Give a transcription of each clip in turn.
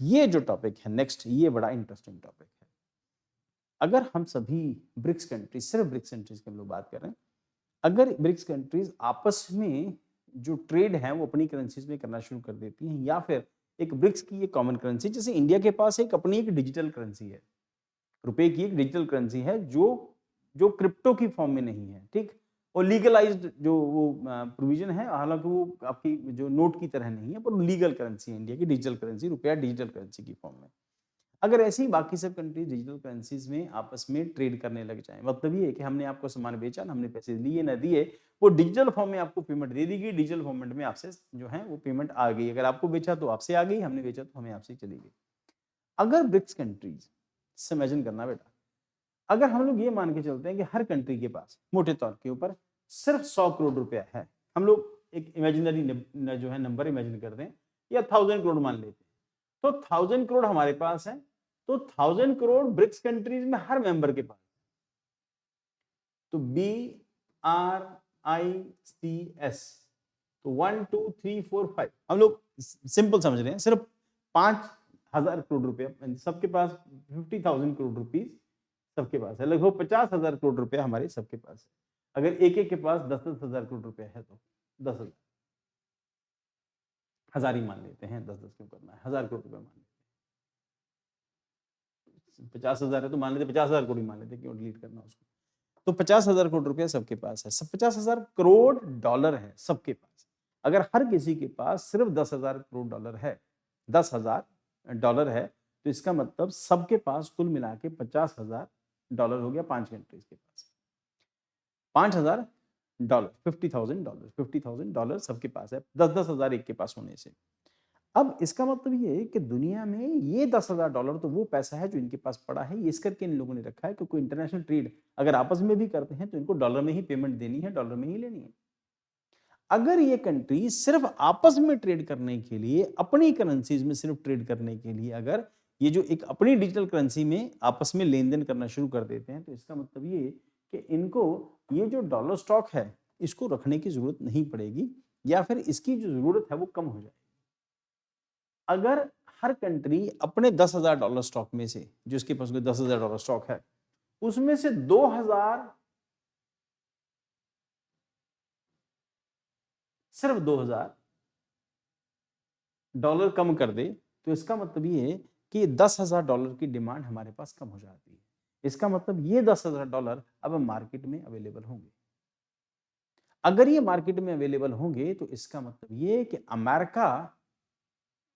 ये जो टॉपिक है नेक्स्ट, ये बड़ा इंटरेस्टिंग टॉपिक है। अगर हम सभी ब्रिक्स कंट्रीज, सिर्फ ब्रिक्स कंट्रीज की हम लोग बात कर रहे हैं, अगर ब्रिक्स कंट्रीज आपस में जो ट्रेड है वो अपनी करेंसीज में करना शुरू कर देती हैं, या फिर एक ब्रिक्स की ये कॉमन करेंसी, जैसे इंडिया के पास एक अपनी एक डिजिटल करेंसी है, रुपए की एक डिजिटल करेंसी है जो जो क्रिप्टो की फॉर्म में नहीं है, ठीक, और लीगलाइज्ड जो वो प्रोविजन है, हालांकि वो आपकी जो नोट की तरह नहीं है, पर लीगल करेंसी है इंडिया की डिजिटल करेंसी, रुपया डिजिटल करेंसी की फॉर्म में। अगर ऐसे ही बाकी सब कंट्रीज डिजिटल करेंसीज में आपस में ट्रेड करने लग जाएं, मतलब ये है कि हमने आपको सामान बेचा ना, हमने पैसे लिए ना दिए, वो डिजिटल फॉर्म में आपको पेमेंट दे दी गई, डिजिटल फॉर्मेट में आपसे जो है वो पेमेंट आ गई। अगर आपको बेचा तो आपसे आ गई, हमने बेचा तो हमें आपसे चली गई। अगर ब्रिक्स कंट्रीज से इमेजिन करना बेटा, अगर हम लोग ये मान के चलते हैं कि हर कंट्री के पास मोटे तौर के ऊपर सिर्फ 100 करोड़ रुपया है, हम लोग एक इमेजिनरी जो है नंबर इमेजिन करते हैं, या 1000 करोड़ मान लेते हैं, तो 1000 करोड़ हमारे पास है, तो 1000 करोड़ ब्रिक्स कंट्रीज में हर मेंबर के पास, तो BRICS, तो 1 2 3 4 5, हम लोग सिंपल समझ रहे हैं, सिर्फ 5000 करोड़ रुपया सबके पास, 50,000 करोड़ रुपीस सबके पास है, लगभग 50,000 करोड़ रुपया हमारे सबके पास है। अगर एक एक के पास 10,000 करोड़ रुपया है तो 10,000, हजार ही मान लेते हैं, 10 10 क्यों करना है, 1000 करोड़ रुपया मान लेते हैं, 50,000 है तो मान लेते 50,000 करोड़ ही मान लेते, क्यों डिलीट करना उसको। तो 50,000 करोड़ रुपया सबके पास है, सब 50,000 करोड़ डॉलर है सबके पास। अगर हर किसी के पास सिर्फ 10,000 करोड़ डॉलर है, 10,000 डॉलर है, तो इसका मतलब सबके पास कुल मिला के 50,000 डॉलर हो गया 5 कंट्रीज के पास। 5,000 डॉलर, 50,000 डॉलर, 50,000 डॉलर सबके पास है, 10,000 एक के पास होने से। अब इसका मतलब ये है कि दुनिया में ये 10,000 डॉलर तो वो पैसा है जो इनके पास पड़ा है, ये इस करके इन लोगों ने रखा है कि कोई इंटरनेशनल ट्रेड अगर आपस में भी करते हैं तो इनको डॉलर में ही पेमेंट देनी है, डॉलर में ही लेनी है। अगर ये कंट्री सिर्फ आपस में ट्रेड करने के लिए, अपनी करेंसीज में सिर्फ ट्रेड करने के लिए, अगर ये जो एक अपनी डिजिटल करेंसी में आपस में लेन देन करना शुरू कर देते हैं, तो इसका मतलब ये कि इनको ये जो डॉलर स्टॉक है इसको रखने की जरूरत नहीं पड़ेगी, या फिर इसकी जो जरूरत है वो कम हो जाएगी। अगर हर कंट्री अपने 10,000 डॉलर स्टॉक में से, जो इसके पास 10,000 डॉलर स्टॉक है, उसमें से 2,000, सिर्फ 2,000 डॉलर कम कर दे, तो इसका मतलब ये है कि 10,000 डॉलर की डिमांड हमारे पास कम हो जाती है। इसका मतलब ये 10,000 डॉलर अब मार्केट में अवेलेबल होंगे। अगर ये मार्केट में अवेलेबल होंगे तो इसका मतलब ये कि अमेरिका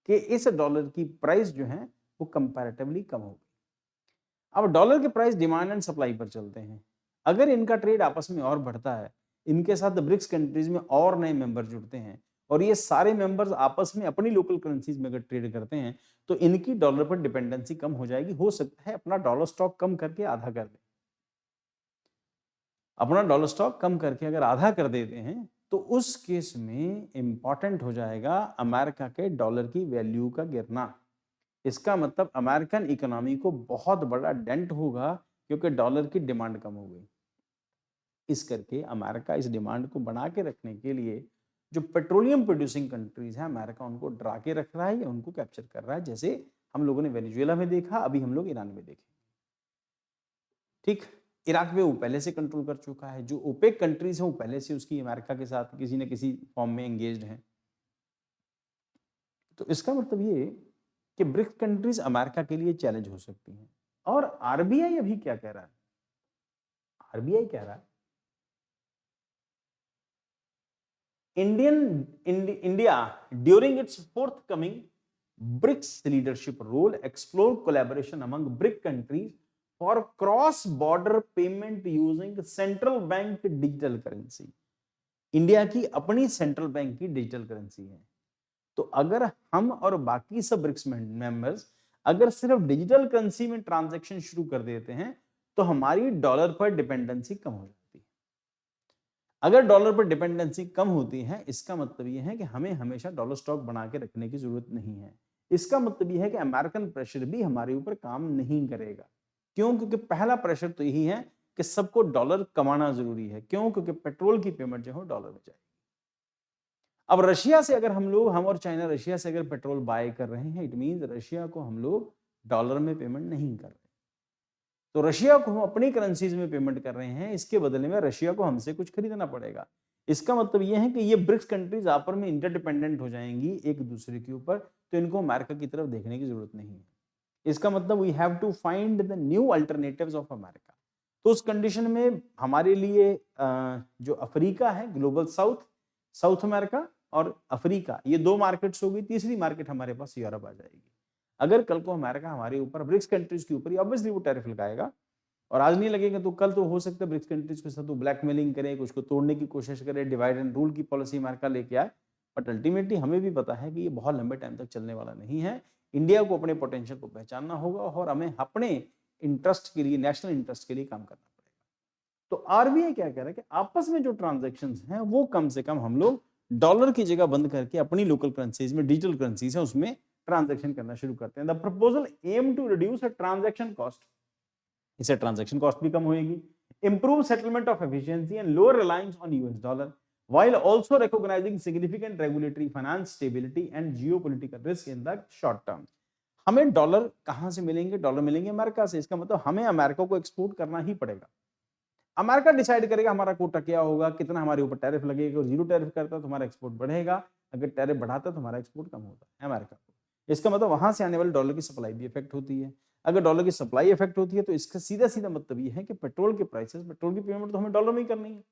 के इस डॉलर की प्राइस जो है वो कंपैरेटिवली कम होगी। अब डॉलर के प्राइस डिमांड एंड सप्लाई पर चलते हैं। अगर इनका ट्रेड आपस में और बढ़ता है, इनके साथ ब्रिक्स कंट्रीज में और नए मेंबर जुड़ते हैं, और ये सारे मेंबर्स आपस में अपनी लोकल करेंसीज में अगर ट्रेड करते हैं, तो इनकी डॉलर पर डिपेंडेंसी कम हो जाएगी। हो सकता है अपना डॉलर स्टॉक कम करके आधा कर दें। अपना डॉलर स्टॉक कम करके अगर आधा कर देते हैं, तो उस केस में इंपॉर्टेंट हो जाएगा अमेरिका के डॉलर की वैल्यू का गिरना। इसका मतलब अमेरिकन इकोनॉमी को बहुत बड़ा डेंट होगा, क्योंकि डॉलर की डिमांड कम हो गई। इस करके अमेरिका इस डिमांड को बना के रखने के लिए जो पेट्रोलियम प्रोड्यूसिंग कंट्रीज हैं, अमेरिका उनको डरा के रख रहा है या उनको कैप्चर कर रहा है, जैसे हम लोगों ने वेनेजुएला में देखा, अभी हम लोग ईरान में देखें। ठीक, इराक में वो पहले से कंट्रोल कर चुका है। जो ओपेक कंट्रीज हैं वो पहले से उसकी अमेरिका के साथ किसी न किसी फॉर्म में एंगेज्ड हैं। तो इसका मतलब ये कि ब्रिक्स कंट्रीज अमेरिका के लिए चैलेंज हो सकती हैं। और आरबीआई अभी क्या कह रहा है? आरबीआई कह रहा है India during its forthcoming BRICS leadership role explore collaboration among BRIC countries for cross border payment using central bank digital currency। India की अपनी सेंट्रल बैंक की डिजिटल करेंसी है। तो अगर हम और बाकी सब ब्रिक्स मेंबर्स अगर सिर्फ डिजिटल करेंसी में ट्रांजैक्शन शुरू कर देते हैं, तो हमारी डॉलर पर डिपेंडेंसी कम हो जाती है। अगर डॉलर पर डिपेंडेंसी कम होती है, इसका मतलब यह है कि हमें हमेशा डॉलर स्टॉक बना के रखने की जरूरत नहीं है। इसका मतलब यह है कि अमेरिकन प्रेशर भी हमारे ऊपर काम नहीं करेगा। क्यों? क्योंकि पहला प्रेशर तो यही है कि सबको डॉलर कमाना जरूरी है। क्यों? क्योंकि पेट्रोल की पेमेंट जो है डॉलर में जाएगी। अब रशिया से अगर हम और चाइना रशिया से अगर पेट्रोल बाय कर रहे हैं, इट मींस रशिया को हम लोग डॉलर में पेमेंट नहीं कर रहे, तो रशिया को हम अपनी करेंसीज में पेमेंट कर रहे हैं, इसके बदले में रशिया को हमसे कुछ खरीदना पड़ेगा। इसका मतलब यह है कि ये ब्रिक्स कंट्रीज आपस में इंटरडिपेंडेंट हो जाएंगी एक दूसरे के ऊपर, तो इनको अमेरिका की तरफ देखने की जरूरत नहीं है। इसका मतलब we have to find the new alternatives of America. तो उस कंडीशन में हमारे लिए जो अफ्रीका है, ग्लोबल साउथ, साउथ अमेरिका और अफ्रीका, ये दो मार्केट्स होगी, तीसरी मार्केट हमारे पास यूरोप आ जाएगी। अगर कल को अमेरिका हमारे ऊपर ब्रिक्स कंट्रीज के ऊपर ऑब्वियसली वो टैरिफ लगाएगा, और आज नहीं लगेगा तो कल तो हो सकता है ब्रिक्स कंट्रीज के साथ वो ब्लैकमेलिंग करे, कुछ को तोड़ने की कोशिश करे, डिवाइड एंड रूल की पॉलिसी अमेरिका लेके आए। बट अल्टीमेटली हमें भी पता है कि ये बहुत लंबे टाइम तक चलने वाला नहीं है। इंडिया को अपने पोटेंशियल को पहचानना होगा और हमें अपने इंटरेस्ट के लिए, नेशनल इंटरेस्ट के लिए काम करना पड़ेगा। तो आरबीआई क्या कह रहा है कि आपस में जो ट्रांजैक्शंस हैं वो कम से कम हम लोग डॉलर की जगह बंद करके अपनी लोकल करेंसीज में, डिजिटल करेंसीज है उसमें ट्रांजैक्शन करना शुरू करते हैं। The proposal aim to reduce transaction cost, इससे ट्रांजैक्शन कॉस्ट भी कम होगी, improve settlement of efficiency and lower reliance on US dollar, while also recognizing significant regulatory, finance stability and geopolitical risk in the short term। हमें dollar कहां से मिलेंगे? Dollar मिलेंगे America से। इसका मतलब हमें अमेरिका को एक्सपोर्ट करना ही पड़ेगा। अमेरिका डिसाइड करेगा हमारा कोटा क्या होगा, कितना हमारे ऊपर टैरिफ लगेगा, और जीरो टैरिफ करता है तो हमारा एक्सपोर्ट बढ़ेगा, अगर टैरिफ बढ़ाता है तो हमारा एक्सपोर्ट कम होता है अमेरिका को। इसका मतलब वहां से आने वाले डॉलर की सप्लाई भी इफेक्ट होती है। अगर डॉलर की सप्लाई इफेक्ट होती है तो इसका सीधा सीधा मतलब ये है कि पेट्रोल के प्राइसेस, पेट्रोल की पेमेंट तो हमें डॉलर में ही करनी है।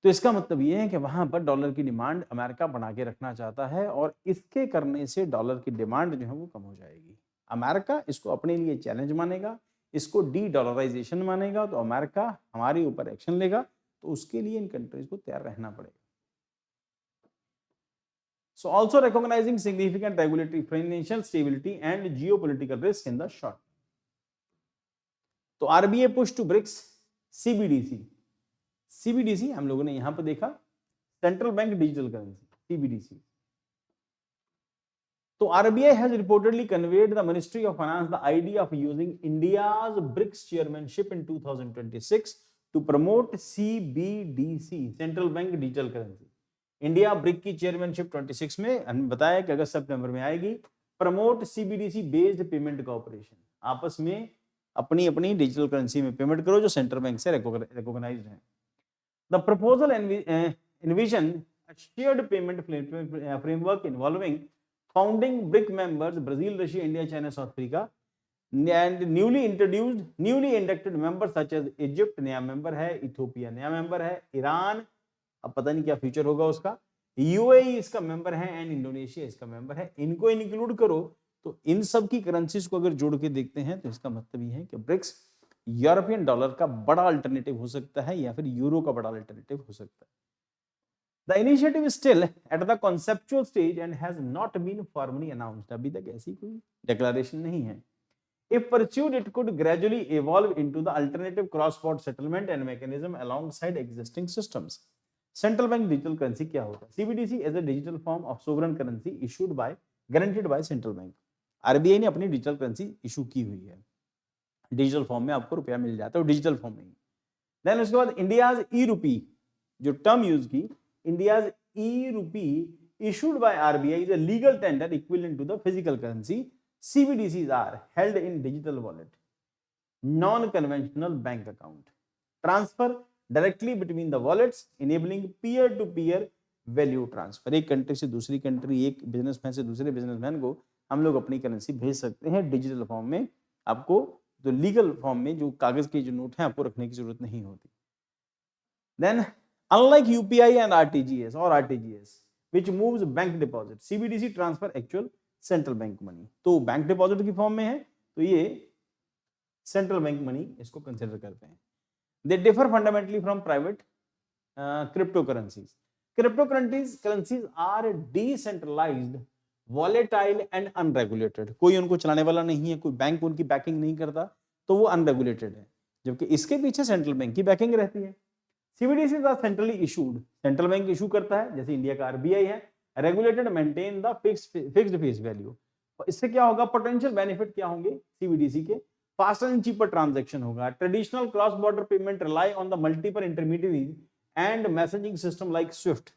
तो इसका मतलब ये है कि वहां पर डॉलर की डिमांड अमेरिका बना के रखना चाहता है, और इसके करने से डॉलर की डिमांड जो है वो कम हो जाएगी। अमेरिका इसको अपने लिए चैलेंज मानेगा, इसको डी डॉलराइजेशन मानेगा, तो अमेरिका हमारे ऊपर एक्शन लेगा, तो उसके लिए इन कंट्रीज को तैयार रहना पड़ेगा। So also recognizing significant regulatory, financial stability and geopolitical risk in the short term। तो RBI push to BRICS CBDC. CBDC हम लोगों ने यहां पर देखा central bank digital currency, CBDC. तो RBI has reportedly conveyed the ministry of finance the idea of using India's BRICS chairmanship in 2026 to promote CBDC, central bank digital currency. India BRIC की chairmanship 26 में बताया कि अगस्त सितंबर में आएगी। Promote CBDC based payment corporation, आपस में अपनी अपनी डिजिटल करेंसी में पेमेंट करो जो सेंट्रल बैंक से रिकॉग्नाइज्ड है। The proposal envision a shared payment framework involving founding BRIC members Brazil, Russia, India, China, South Africa, and newly inducted members such as Egypt नया मेंबर है, Ethiopia नया member है, Iran अब पता नहीं क्या फ्यूचर होगा उसका, यूएई इसका मेंबर है, एंड इंडोनेशिया इसका मेंबर है। इनको इंक्लूड करो तो इन सब की करेंसीज को अगर जोड़ के देखते हैं तो इसका मतलब ये है कि ब्रिक्स यूरोपियन डॉलर का बड़ा अल्टरनेटिव हो सकता है या फिर यूरो का बड़ा अल्टरनेटिव हो सकता है। The initiative is still at the conceptual stage and has not been formally announced। अभी तक ऐसी कोई डिक्लेरेशन नहीं है। If pursued, it could gradually evolve into the alternative cross-border settlement and mechanism alongside existing systems। Central bank digital currency क्या होता है? CBDC as a digital form of sovereign currency issued by, guaranteed by central bank. RBI ने अपनी digital currency issue की हुई है, digital form में आपको रुपया मिल जाता है डिजिटल फॉर्म में। देन उसके बाद इंडियाज ई रूपी, जो टर्म यूज की, इंडियाज ई रूपी issued by RBI is a legal tender equivalent to the physical currency। CBDCs are held in digital wallet, non-conventional bank account, transfer directly between the wallets, enabling peer-to-peer value transfer। एक country से दूसरी country, एक businessman से दूसरे businessman को हम लोग अपनी करेंसी भेज सकते हैं डिजिटल फॉर्म में। आपको तो लीगल फॉर्म में जो कागज के जो नोट हैं आपको रखने की जरूरत नहीं होती। Then unlike UPI and RTGS or RTGS which moves bank deposit, CBDC transfer actual central bank money। तो बैंक डिपॉजिट की फॉर्म में है तो ये सेंट्रल बैंक मनी इसको कंसिडर करते हैं। They differ fundamentally from private cryptocurrencies। Cryptocurrencies are decentralized, volatile and unregulated। कोई उनको चलाने वाला नहीं है, कोई बैंक उनकी बैकिंग नहीं करता, तो वो अनरेगुलेटेड है, जबकि इसके पीछे सेंट्रल बैंक की बैकिंग रहती है। CBDCs are centrally issued, central bank issue करता है, जैसे इंडिया का आरबीआई है। Regulated, maintain the fixed face value. इससे क्या होगा, पोटेंशियल बेनिफिट क्या होंगे सीबीडीसी के? फास्टर एंड चीपर ट्रांजैक्शन होगा। Traditional cross border payment rely on the multiple intermediaries and messaging system like SWIFT.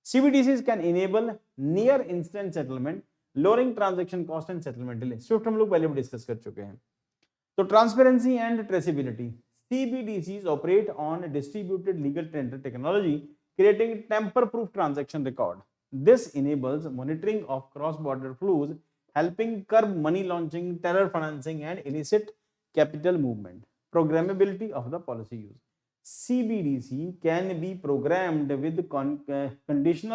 CBDCs can enable near instant settlement, lowering transaction cost and settlement delay. Swift हम लोग पहले भी discuss कर चुके हैं. तो transparency and traceability. CBDCs operate on distributed legal tender technology, creating tamper-proof transaction record. This enables monitoring of cross-border flows, helping curb money laundering, terror financing, and illicit capital movement. Programmability of the policy use. CBDC can be programmed with conditions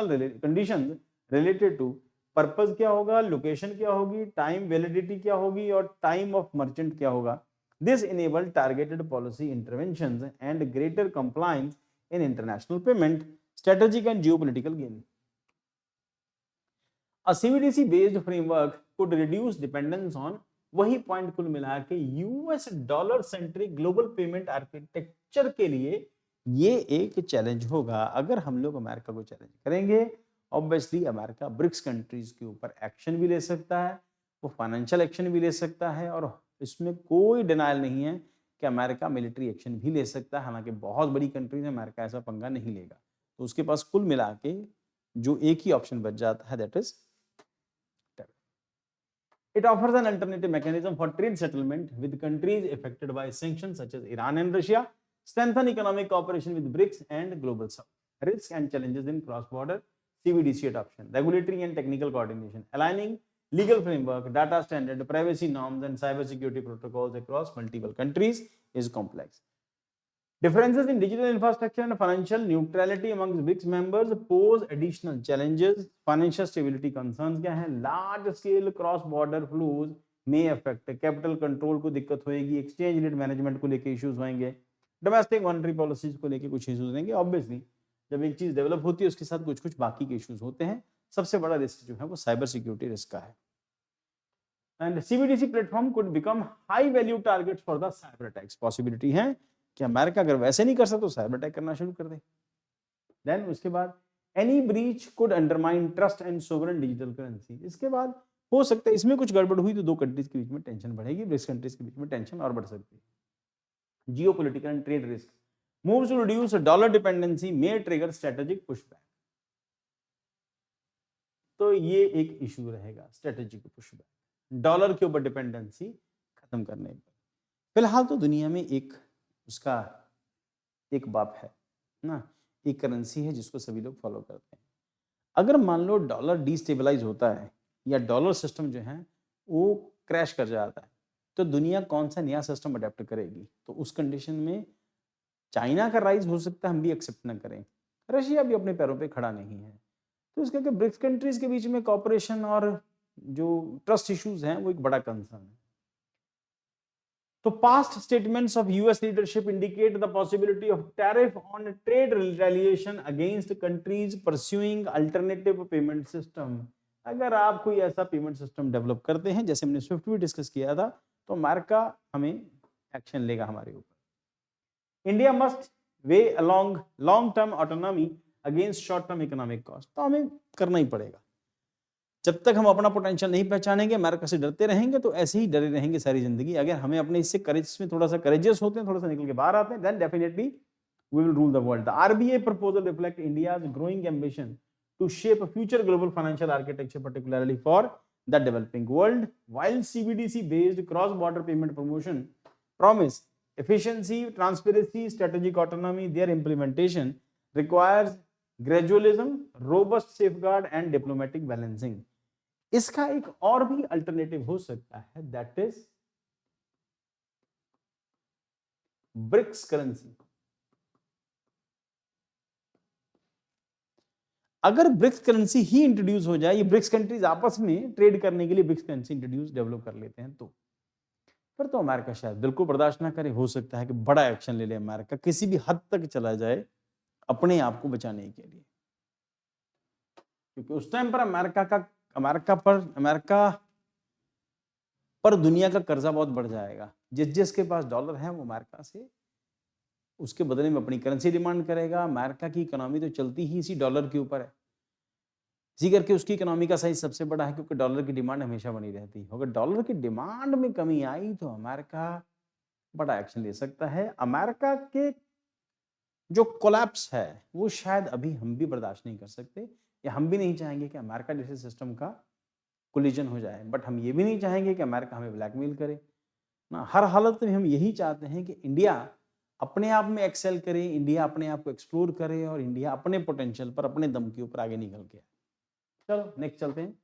related to purpose क्या होगा, location क्या होगी, time validity क्या होगी और time of merchant क्या होगा. This enable targeted policy interventions and greater compliance in international payment, strategic and geopolitical gain. A CBDC based framework could reduce dependence on, वही पॉइंट कुल मिला के US dollar centric global payment architecture के लिए ये एक चैलेंज होगा. अगर हम लोग अमेरिका को चैलेंज करेंगे, ऑब्वियसली अमेरिका ब्रिक्स कंट्रीज के ऊपर एक्शन भी ले सकता है, वो फाइनेंशियल एक्शन भी ले सकता है, और इसमें कोई डिनाइल नहीं है कि अमेरिका मिलिट्री एक्शन भी ले सकता है. हालांकि बहुत बड़ी कंट्रीज है, अमेरिका ऐसा पंगा नहीं लेगा. तो उसके पास कुल मिला के जो एक ही ऑप्शन बच जाता है, that is it offers an alternative mechanism for trade settlement with countries affected by sanctions such as Iran and Russia, strengthen economic cooperation with BRICS and Global South. Risks and challenges in cross-border CBDC adoption, regulatory and technical coordination, aligning legal framework, data standard, privacy norms, and cybersecurity protocols across multiple countries is complex. Differences in digital infrastructure and financial neutrality amongst BRICS members pose additional challenges. Financial stability concerns क्या हैं? Large scale cross border flows may affect capital control को दिक्कत होएगी, exchange rate management को लेके issues होंगे, domestic monetary policies को लेके कुछ issues होंगे. Obviously जब एक चीज डेवलप होती है उसके साथ कुछ कुछ बाकी के issues होते हैं. सबसे बड़ा रिस्क जो है वो साइबर सिक्योरिटी रिस्क का है. And CBDC platform could become high value targets for the cyber attacks. Possibility है कि अमेरिका अगर वैसे नहीं कर सकता तो साइबर अटैक करना शुरू कर दे. देन उसके बाद any breach could undermine trust and sovereign digital currency. इसके बाद हो सकता है इसमें कुछ गड़बड़ हुई तो दो कंट्रीज के बीच में टेंशन बढ़ेगी, ब्रिक्स कंट्रीज के बीच में टेंशन और बढ़ सकती है. Geopolitical and trade risk. Moves to reduce dollar dependency may trigger strategic pushback. तो ये एक इशू रहेगा, स्ट्रेटेजिक पुशबैक, डॉलर के ऊपर डिपेंडेंसी खत्म करने पर. फिलहाल तो दुनिया में एक उसका एक बाप है ना, एक करेंसी है जिसको सभी लोग फॉलो करते हैं. अगर मान लो डॉलर डिस्टेबलाइज होता है या डॉलर सिस्टम जो है वो क्रैश कर जाता है, तो दुनिया कौन सा नया सिस्टम अडेप्ट करेगी? तो उस कंडीशन में चाइना का राइज हो सकता है हम भी एक्सेप्ट ना करें, रशिया भी अपने पैरों पे खड़ा नहीं है. तो इसके ब्रिक्स कंट्रीज के बीच में कॉपरेशन और जो ट्रस्ट इश्यूज हैं वो एक बड़ा कंसर्न है. So past statements of US leadership indicate the possibility of tariff on trade retaliation against countries pursuing alternative payment system. अगर आप कोई ऐसा पेमेंट सिस्टम डेवलप करते हैं, जैसे हमने स्विफ्ट भी डिस्कस किया था, तो अमेरिका हमें एक्शन लेगा हमारे ऊपर. इंडिया मस्ट वे along long term autonomy against short term economic cost. तो हमें करना ही पड़ेगा. जब तक हम अपना पोटेंशियल नहीं पहचानेंगे, अमेरिका से डरते रहेंगे, तो ऐसे ही डरे रहेंगे सारी जिंदगी. अगर हमें अपने इससे करेज में थोड़ा सा करेजियस होते हैं, थोड़ा सा निकल के बाहर आते हैं, then definitely we will rule the world. The RBI proposal reflect India's growing ambition to shape a future global financial architecture particularly for the developing world. While CBDC based cross border payment promotion promise efficiency, transparency, strategic autonomy, their implementation requires gradualism, robust safeguard and diplomatic balancing. इसका एक और भी alternative हो सकता है, that is BRICS currency. अगर BRICS currency ही introduce हो जाए, ये ब्रिक्स कंट्रीज आपस में ट्रेड करने के लिए ब्रिक्स करेंसी इंट्रोड्यूस डेवलप कर लेते हैं, तो फिर तो अमेरिका शायद बिल्कुल बर्दाश्त ना करे. हो सकता है कि बड़ा एक्शन ले ले अमेरिका, किसी भी हद तक चला जाए अपने आप को बचाने के लिए. क्योंकि उस टाइम पर अमेरिका पर दुनिया का कर्जा बहुत बढ़ जाएगा. जिसके पास डॉलर है वो अमेरिका से उसके बदले में अपनी करेंसी डिमांड करेगा. अमेरिका की इकोनॉमी तो चलती ही इसी डॉलर के ऊपर है, इसी करके उसकी इकोनॉमी का साइज सबसे बड़ा है, क्योंकि डॉलर की डिमांड हमेशा बनी रहती है. अगर डॉलर की डिमांड में कमी आई तो अमेरिका बड़ा एक्शन ले सकता है. अमेरिका के जो कोलैप्स है वो शायद अभी हम भी बर्दाश्त नहीं कर सकते, या हम भी नहीं चाहेंगे कि अमेरिका जैसे सिस्टम का कोलिजन हो जाए, बट हम ये भी नहीं चाहेंगे कि अमेरिका हमें ब्लैकमेल करे ना। हर हालत में हम यही चाहते हैं कि इंडिया अपने आप में एक्सेल करे, इंडिया अपने आप को एक्सप्लोर करे और इंडिया अपने पोटेंशियल पर अपने दम के ऊपर आगे निकल के आए। चलो नेक्स्ट चलते हैं।